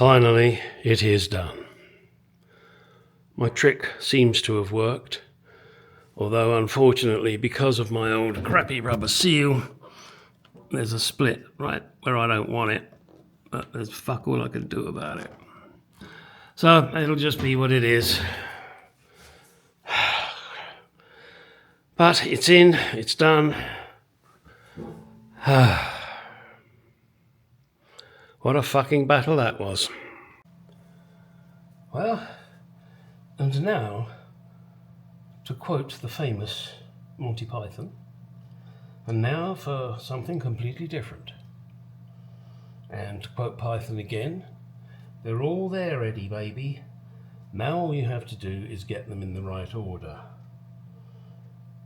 Finally, it is done. My trick seems to have worked, although unfortunately, because of my old crappy rubber seal, there's a split right where I don't want it, but there's fuck all I can do about it. So it'll just be what it is. But it's in, it's done. What a fucking battle that was. Well, and now, to quote the famous Monty Python, and now for something completely different. And to quote Python again, they're all there, Eddie baby. Now all you have to do is get them in the right order.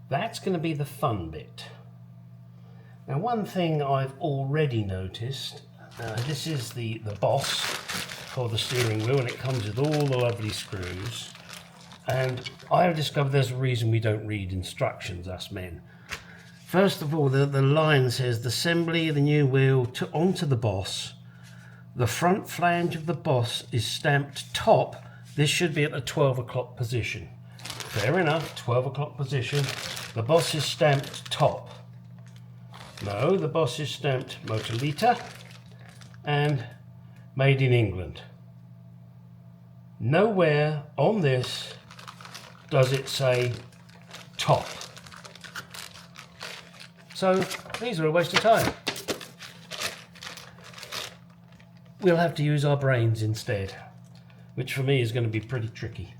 That's going to be the fun bit. Now, one thing I've already noticed, this is the boss for the steering wheel, and it comes with all the lovely screws. And I have discovered there's a reason we don't read instructions, us men. First of all, the line says the assembly of the new wheel onto the boss. The front flange of the boss is stamped top. This should be at the 12 o'clock position. Fair enough, 12 o'clock position. The boss is stamped top. No, the boss is stamped Motorlita and made in England. Nowhere on this does it say top. So these are a waste of time. We'll have to use our brains instead, which for me is going to be pretty tricky.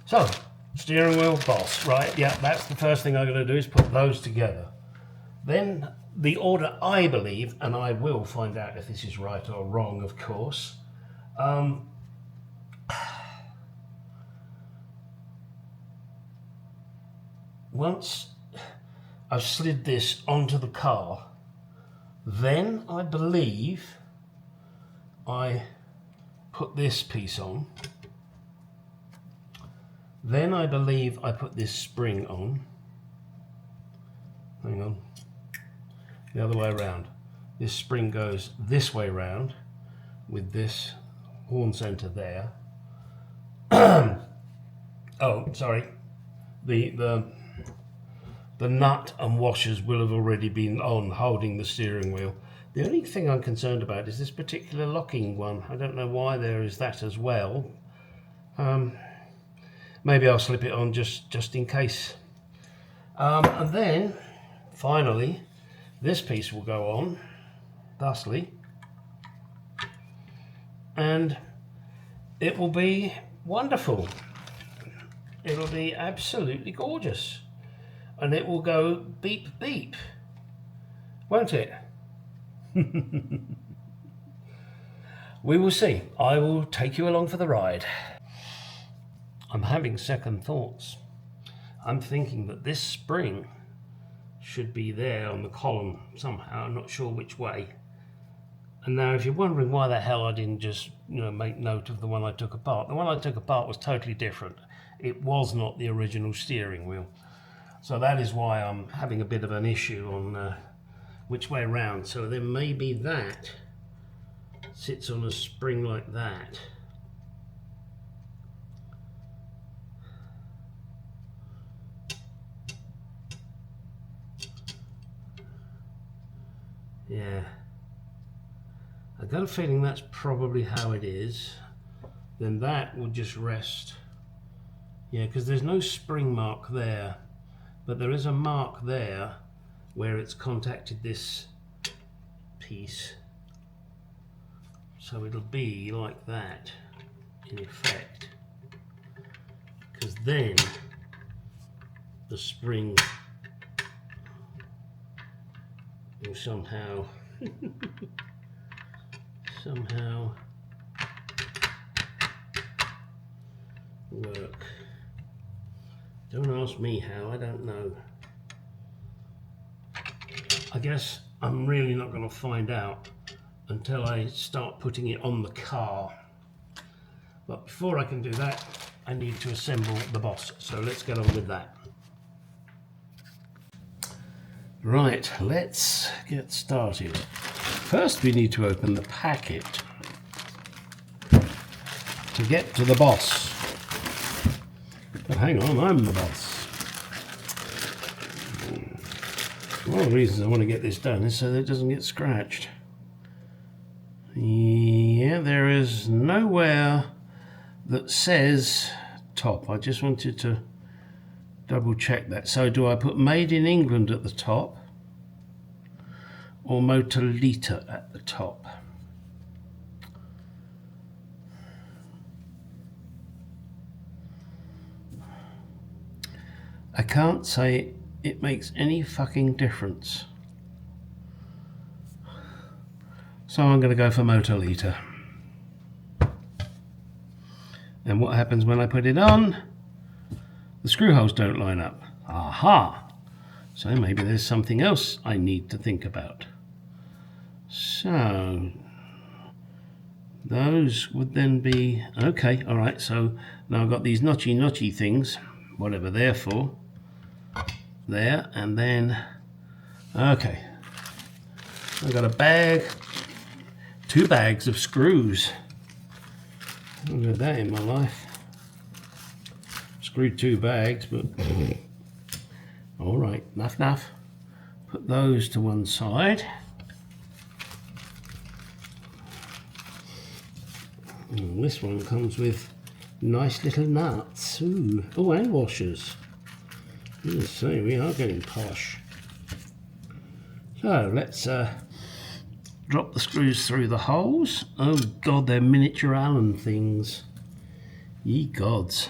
So, steering wheel, boss, right? Yeah, that's the first thing I'm going to do is put those together. Then the order I believe, and I will find out if this is right or wrong, of course. Once I've slid this onto the car, then I believe I put this piece on. Then I believe I put this spring on. Hang on. The other way around. This spring goes this way round with this horn center there. Oh, sorry. The nut and washers will have already been on holding the steering wheel. The only thing I'm concerned about is this particular locking one. I don't know why there is that as well. Maybe I'll slip it on just in case. And then, finally, this piece will go on, thusly, and it will be wonderful. It'll be absolutely gorgeous. And it will go beep beep, won't it? We will see. I will take you along for the ride. I'm having second thoughts. I'm thinking that this spring should be there on the column somehow. I'm not sure which way. And now if you're wondering why the hell I didn't just make note of the one I took apart, the one I took apart was totally different. It was not the original steering wheel. So that is why I'm having a bit of an issue on which way around. So then maybe that sits on a spring like that. Yeah, I got a feeling that's probably how it is. Then that will just rest. Yeah, because there's no spring mark there, but there is a mark there where it's contacted this piece. So it'll be like that in effect, because then the spring will somehow work. Don't ask me how, I don't know. I guess I'm really not going to find out until I start putting it on the car. But before I can do that, I need to assemble the boss. So let's get on with that. Right, let's get started. First we need to open the packet. to get to the boss. But hang on, I'm the boss. One of the reasons I want to get this done is so that it doesn't get scratched. Yeah, there is nowhere that says top. I just wanted to double check that. So do I put Made in England at the top or Motor-Liter at the top? I can't say it makes any fucking difference. So I'm going to go for Motor-Liter. And what happens when I put it on? The screw holes don't line up. Aha! So maybe there's something else I need to think about. So those would then be okay. All right, so now I've got these notchy things, whatever they're for, there, and then okay, I've got a bag, 2 bags of screws. I've had that in my life. Screwed 2 bags, but all right, enough. Put those to one side. And this one comes with nice little nuts. Ooh. Oh, and washers. Let's see, we are getting posh. So let's drop the screws through the holes. Oh God, they're miniature Allen things. Ye gods.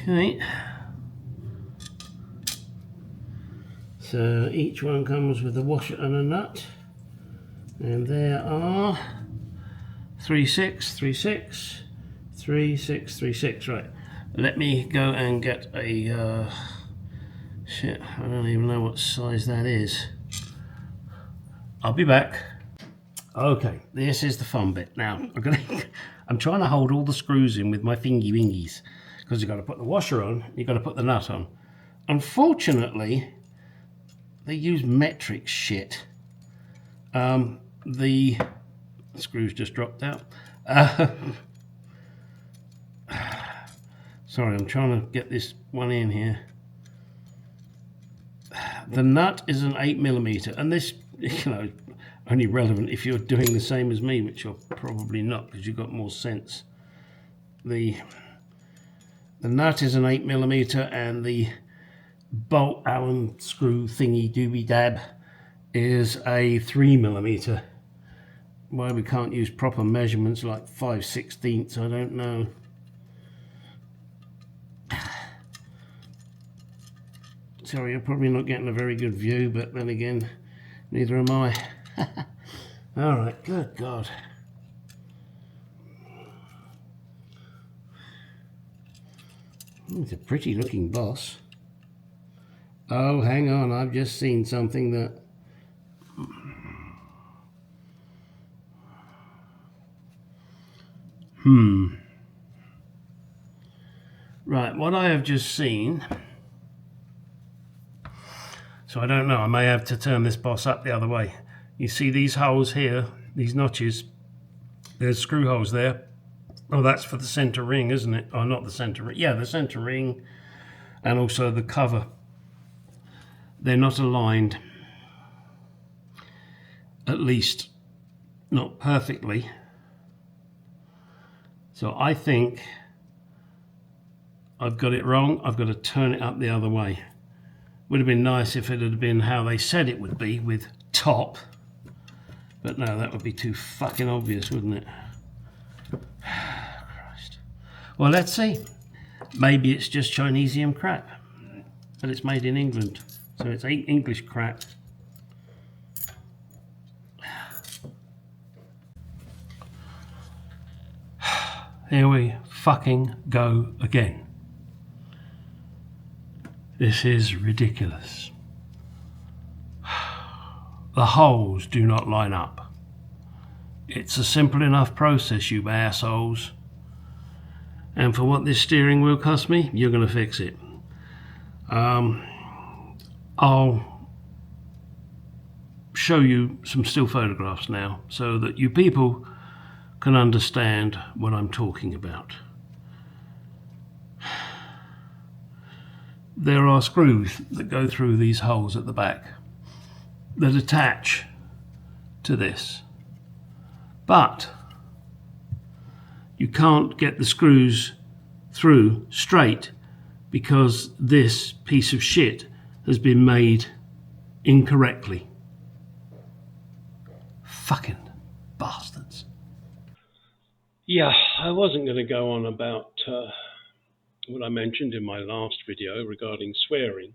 Okay. So each one comes with a washer and a nut. And there are 3, 6, 3, 6. 3, 6, 3, 6. Right, let me go and get a shit, I don't even know what size that is. I'll be back. Okay, this is the fun bit. Now I'm trying to hold all the screws in with my fingy wingies, because you've got to put the washer on, you've got to put the nut on. Unfortunately, they use metric shit. The screws just dropped out. Sorry, I'm trying to get this one in here. The nut is an 8mm, and this, you know, only relevant if you're doing the same as me, which you're probably not because you've got more sense. The nut is an 8mm, and the bolt Allen screw thingy dooby dab is a 3mm. Why we can't use proper measurements like 5/16, I don't know. Sorry, you're probably not getting a very good view, but then again, neither am I. All right, good God. It's a pretty looking boss. Oh, hang on, I've just seen something that... Right, what I have just seen... So I don't know, I may have to turn this boss up the other way. You see these holes here, these notches, there's screw holes there. Oh, that's for the center ring, isn't it? Oh, not the center ring. Yeah, the center ring and also the cover. They're not aligned, at least not perfectly. So I think I've got it wrong. I've got to turn it up the other way. Would have been nice if it had been how they said it would be, with top. But no, that would be too fucking obvious, wouldn't it? Christ. Well, let's see. Maybe it's just Chinesium crap. But it's made in England. So it's English crap. Here we fucking go again. This is ridiculous. The holes do not line up. It's a simple enough process, you assholes. And for what this steering wheel cost me, you're going to fix it. I'll show you some still photographs now so that you people can understand what I'm talking about. There are screws that go through these holes at the back that attach to this, but you can't get the screws through straight because this piece of shit has been made incorrectly. Fucking bastards. Yeah, I wasn't going to go on about what I mentioned in my last video regarding swearing,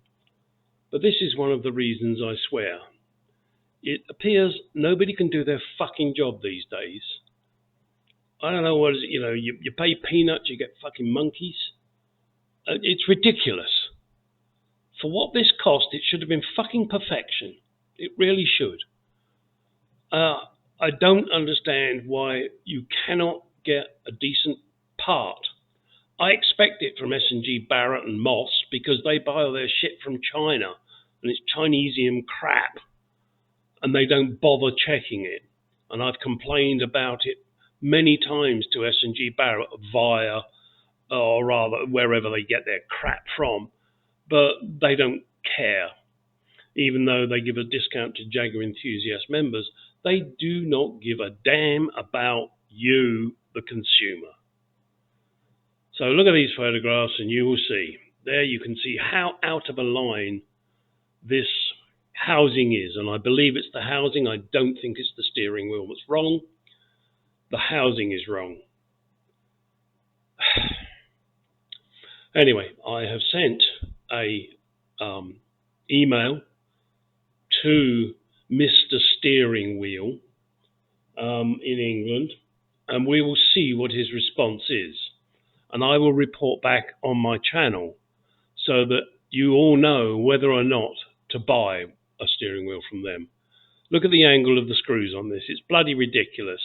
but this is one of the reasons I swear. It appears nobody can do their fucking job these days. I don't know what is it, you pay peanuts, you get fucking monkeys. It's ridiculous. For what this cost, it should have been fucking perfection. It really should. I don't understand why you cannot get a decent part. I expect it from S&G Barrett and Moss because they buy all their shit from China and it's Chinesium crap and they don't bother checking it. And I've complained about it many times to S&G Barrett via, or rather wherever they get their crap from, but they don't care. Even though they give a discount to Jaguar enthusiast members, they do not give a damn about you, the consumer. So look at these photographs and you will see. There you can see how out of a line this housing is. And I believe it's the housing. I don't think it's the steering wheel that's wrong. The housing is wrong. Anyway, I have sent a email to Mr. Steering Wheel in England, and we will see what his response is. And I will report back on my channel so that you all know whether or not to buy a steering wheel from them. Look at the angle of the screws on this. It's bloody ridiculous.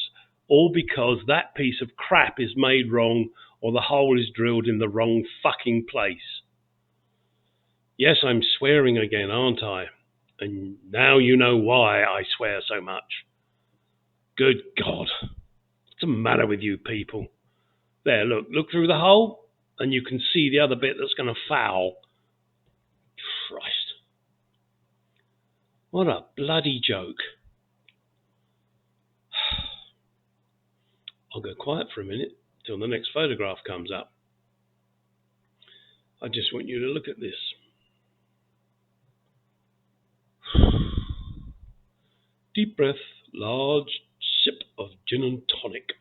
All because that piece of crap is made wrong or the hole is drilled in the wrong fucking place. Yes, I'm swearing again, aren't I? And now you know why I swear so much. Good God. What's the matter with you people? There, look through the hole, and you can see the other bit that's going to foul. Christ. What a bloody joke. I'll go quiet for a minute till the next photograph comes up. I just want you to look at this. Deep breath, large sip of gin and tonic.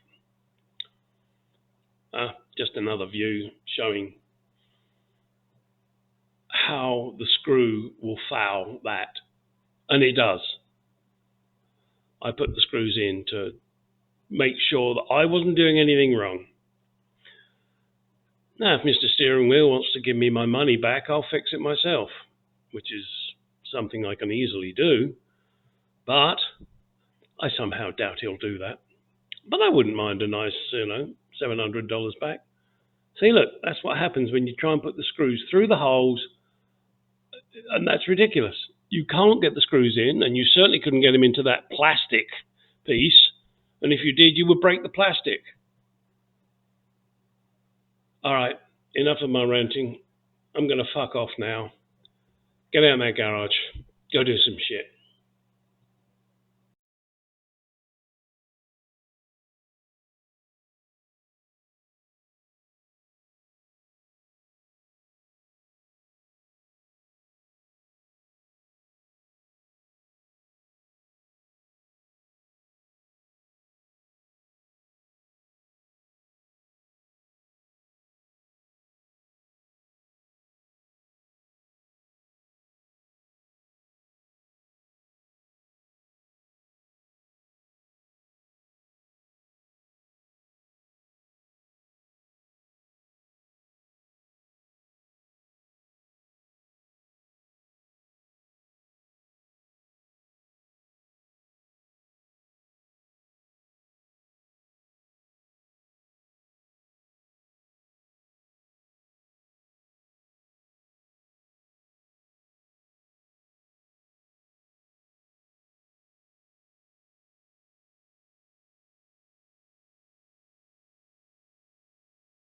Just another view showing how the screw will foul that. And it does. I put the screws in to make sure that I wasn't doing anything wrong. Now, if Mr. Steering Wheel wants to give me my money back, I'll fix it myself, which is something I can easily do. But I somehow doubt he'll do that. But I wouldn't mind a nice, $700 back. See, look, that's what happens when you try and put the screws through the holes, and that's ridiculous. You can't get the screws in, and you certainly couldn't get them into that plastic piece, and if you did, you would break the plastic. All right, enough of my ranting. I'm going to fuck off now. Get out of that garage. Go do some shit.